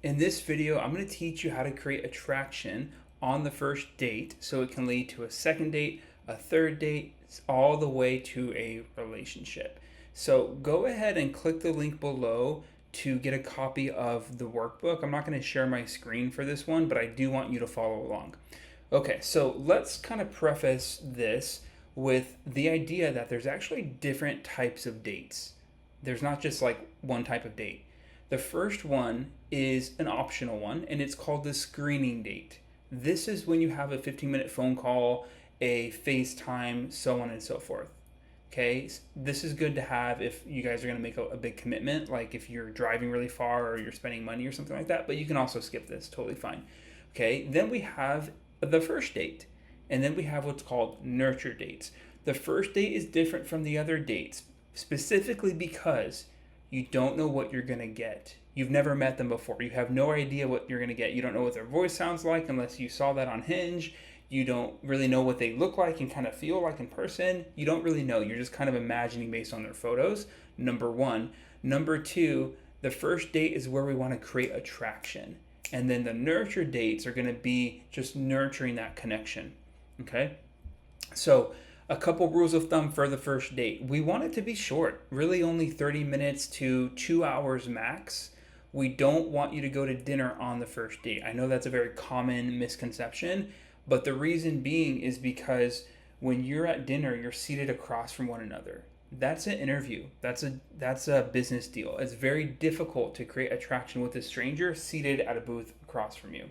In this video, I'm going to teach you how to create attraction on the first date so it can lead to a second date, a third date, all the way to a relationship. So go ahead and click the link below to get a copy of the workbook. I'm not going to share my screen for this one, but I do want you to follow along. Okay, so let's kind of preface this with the idea that there's actually different types of dates. There's not just like one type of date. The first one is an optional one, and it's called the screening date. This is when you have a 15-minute phone call, a FaceTime, so on and so forth. Okay, this is good to have if you guys are going to make a big commitment, like if you're driving really far or you're spending money or something like that, but you can also skip this, totally fine. Okay, then we have the first date, and then we have what's called nurture dates. The first date is different from the other dates, specifically because you don't know what you're going to get. You've never met them before. You have no idea what you're going to get. You don't know what their voice sounds like unless you saw that on Hinge. You don't really know what they look like and kind of feel like in person. You don't really know. You're just kind of imagining based on their photos, number one. Number two, the first date is where we want to create attraction. And then the nurture dates are going to be just nurturing that connection. Okay? So, a couple rules of thumb for the first date. We want it to be short, really only 30 minutes to 2 hours max. We don't want you to go to dinner on the first date. I know that's a very common misconception, but the reason being is because when you're at dinner, you're seated across from one another. That's an interview. That's a business deal. It's very difficult to create attraction with a stranger seated at a booth across from you.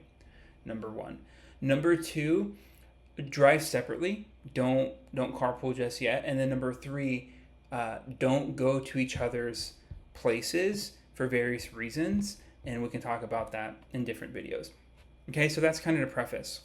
Number one. Number two, drive separately. Don't carpool just yet. And then number three, don't go to each other's places for various reasons. And we can talk about that in different videos. Okay, so that's kind of the preface.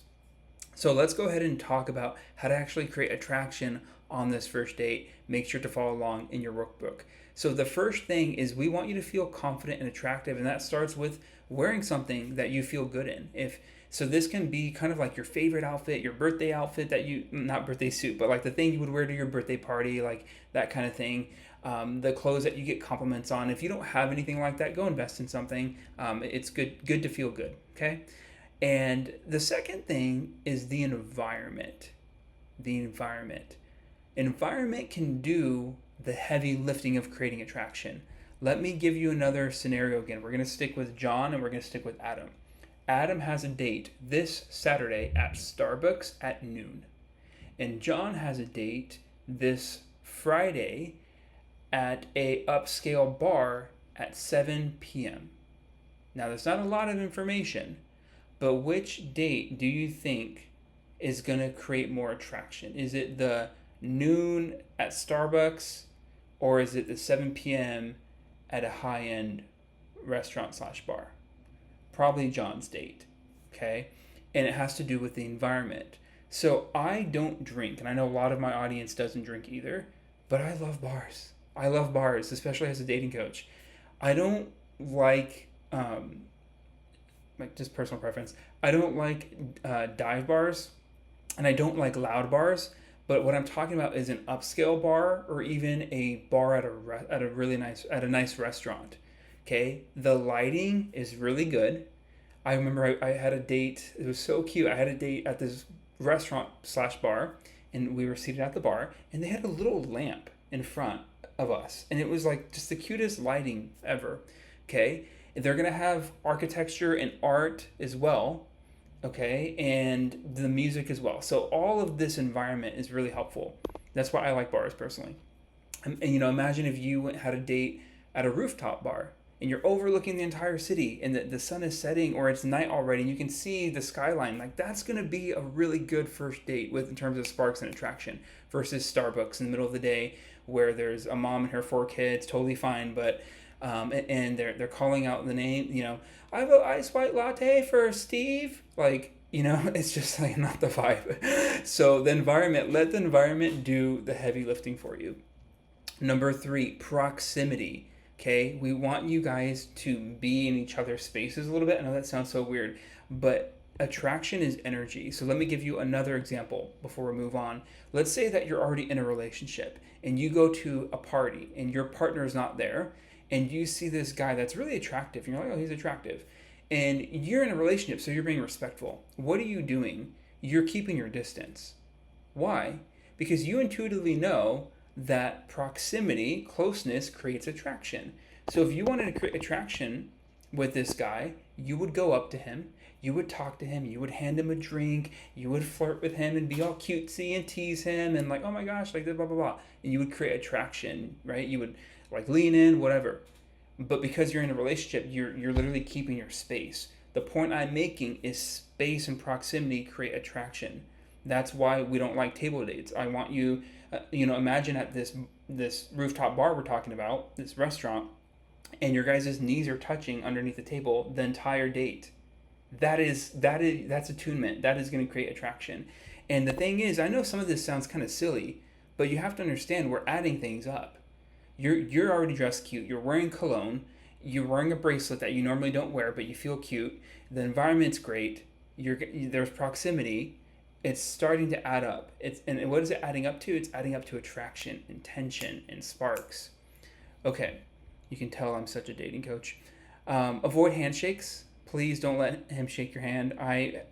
So let's go ahead and talk about how to actually create attraction on this first date. Make sure to follow along in your workbook. So the first thing is we want you to feel confident and attractive, and that starts with wearing something that you feel good in. So this can be kind of like your favorite outfit, your birthday outfit that not birthday suit, but like the thing you would wear to your birthday party, like that kind of thing. The clothes that you get compliments on. If you don't have anything like that, go invest in something. It's good to feel good, okay? And the second thing is the environment. The environment. Environment can do the heavy lifting of creating attraction. Let me give you another scenario again. We're going to stick with John and we're going to stick with Adam. Adam has a date this Saturday at Starbucks at noon. And John has a date this Friday at a upscale bar at 7 p.m. Now, there's not a lot of information, but which date do you think is going to create more attraction? Is it the noon at Starbucks, or is it the 7 p.m. at a high-end restaurant/bar? Probably John's date, okay? And it has to do with the environment. So I don't drink, and I know a lot of my audience doesn't drink either, but I love bars. I love bars, especially as a dating coach. I don't like just personal preference. I don't like dive bars, and I don't like loud bars. But what I'm talking about is an upscale bar, or even a bar at a nice restaurant. Okay, the lighting is really good. I remember I had a date. It was so cute. I had a date at this restaurant/bar, and we were seated at the bar, and they had a little lamp in front of us, and it was like just the cutest lighting ever. Okay, they're gonna have architecture and art as well. Okay, and the music as well. So all of this environment is really helpful. That's why I like bars personally. And imagine if you had a date at a rooftop bar and you're overlooking the entire city and the sun is setting or it's night already and you can see the skyline. Like, that's going to be a really good first date in terms of sparks and attraction versus Starbucks in the middle of the day where there's a mom and her 4 kids, totally fine, but and they're calling out the name, I have an ice white latte for Steve. Like, it's just like not the vibe. So let the environment do the heavy lifting for you. Number 3, proximity. Okay, we want you guys to be in each other's spaces a little bit. I know that sounds so weird, but attraction is energy. So let me give you another example before we move on. Let's say that you're already in a relationship and you go to a party and your partner is not there, and you see this guy that's really attractive and you're like, oh, he's attractive, And you're in a relationship, so you're being respectful. What are you doing? You're keeping your distance. Why? Because you intuitively know that proximity, closeness, creates attraction. So if you wanted to create attraction with this guy, you would go up to him, you would talk to him, you would hand him a drink, you would flirt with him and be all cutesy and tease him and like, oh my gosh, like blah blah blah. And you would create attraction, right? You would like lean in, whatever. But because you're in a relationship, you're literally keeping your space. The point I'm making is space and proximity create attraction. That's why we don't like table dates. I want you, imagine at this rooftop bar we're talking about, this restaurant, and your guys' knees are touching underneath the table the entire date. That's attunement. That is going to create attraction. And the thing is, I know some of this sounds kind of silly, but you have to understand we're adding things up. You're already dressed cute. You're wearing cologne. You're wearing a bracelet that you normally don't wear, but you feel cute. The environment's great. There's proximity. It's starting to add up. And what is it adding up to? It's adding up to attraction, intention, and sparks. Okay, you can tell I'm such a dating coach. Avoid handshakes. Please don't let him shake your hand. I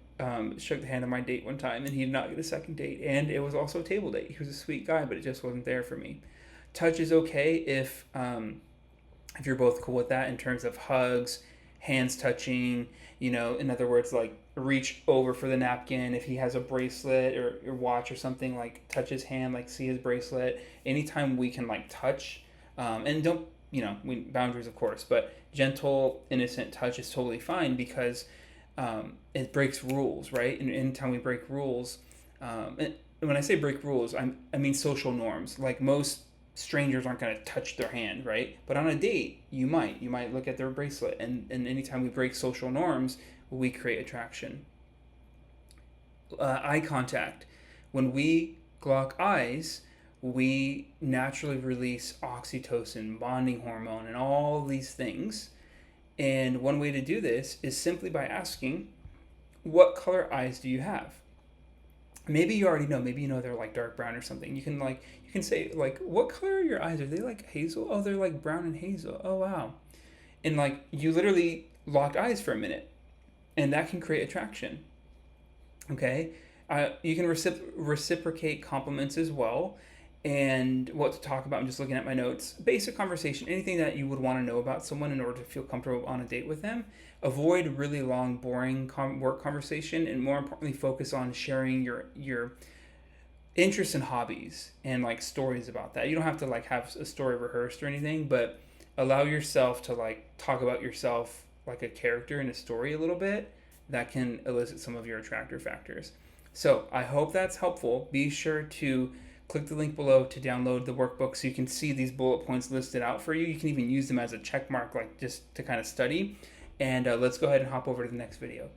shook the hand of my date one time, and he did not get a second date. And it was also a table date. He was a sweet guy, but it just wasn't there for me. Touch is okay if you're both cool with that in terms of hugs, hands touching, in other words, like reach over for the napkin. If he has a bracelet or watch or something, like touch his hand, like see his bracelet. Anytime we can like touch, and don't, boundaries of course, but gentle, innocent touch is totally fine because it breaks rules, right? And anytime we break rules, and when I say break rules, I mean social norms. Like most strangers aren't going to touch their hand, right? But on a date, you might look at their bracelet, and anytime we break social norms, we create attraction. Eye contact. When we lock eyes, we naturally release oxytocin, bonding hormone, and all these things. And one way to do this is simply by asking, what color eyes do you have? Maybe you already know. Maybe you know they're like dark brown or something. You can say like, what color are your eyes? Are they like hazel? Oh, they're like brown and hazel. Oh wow. And like you literally locked eyes for a minute, and that can create attraction. Okay. You can reciprocate compliments as well. And what to talk about, I'm just looking at my notes. Basic conversation, anything that you would want to know about someone in order to feel comfortable on a date with them. Avoid really long, boring work conversation, and more importantly, focus on sharing your interests and hobbies and like stories about that. You don't have to like have a story rehearsed or anything, but allow yourself to like talk about yourself like a character in a story a little bit. That can elicit some of your attractor factors. So I hope that's helpful. Be sure to click the link below to download the workbook so you can see these bullet points listed out for you. You can even use them as a check mark, like just to kind of study. And let's go ahead and hop over to the next video.